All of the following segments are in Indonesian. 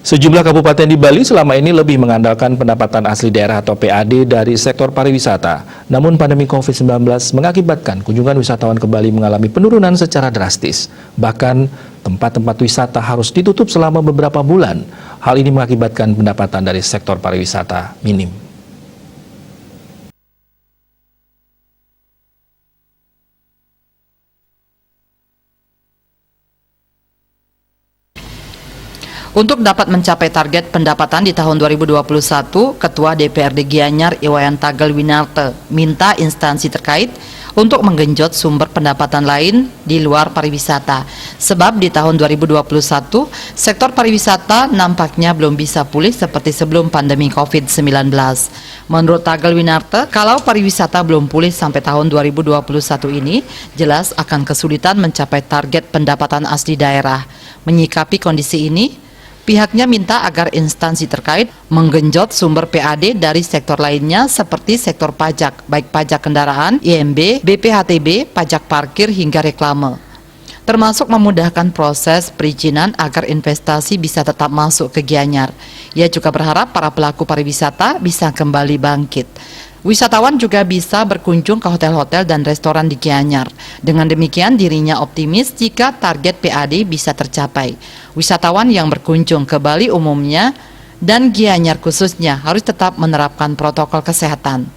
Sejumlah kabupaten di Bali selama ini lebih mengandalkan pendapatan asli daerah atau PAD dari sektor pariwisata. Namun pandemi COVID-19 mengakibatkan kunjungan wisatawan ke Bali mengalami penurunan secara drastis. Bahkan tempat-tempat wisata harus ditutup selama beberapa bulan. Hal ini mengakibatkan pendapatan dari sektor pariwisata minim. Untuk dapat mencapai target pendapatan di tahun 2021, Ketua DPRD Gianyar Iwayan Tagal Winarte minta instansi terkait untuk menggenjot sumber pendapatan lain di luar pariwisata. Sebab di tahun 2021, sektor pariwisata nampaknya belum bisa pulih seperti sebelum pandemi COVID-19. Menurut Tagal Winarte, kalau pariwisata belum pulih sampai tahun 2021 ini, jelas akan kesulitan mencapai target pendapatan asli daerah. Menyikapi kondisi ini, pihaknya minta agar instansi terkait menggenjot sumber PAD dari sektor lainnya seperti sektor pajak, baik pajak kendaraan, IMB, BPHTB, pajak parkir hingga reklame. Termasuk memudahkan proses perizinan agar investasi bisa tetap masuk ke Gianyar. Ia juga berharap para pelaku pariwisata bisa kembali bangkit. Wisatawan juga bisa berkunjung ke hotel-hotel dan restoran di Gianyar. Dengan demikian dirinya optimis jika target PAD bisa tercapai. Wisatawan yang berkunjung ke Bali umumnya dan Gianyar khususnya harus tetap menerapkan protokol kesehatan.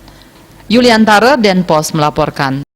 Yuliantara, Denpos melaporkan.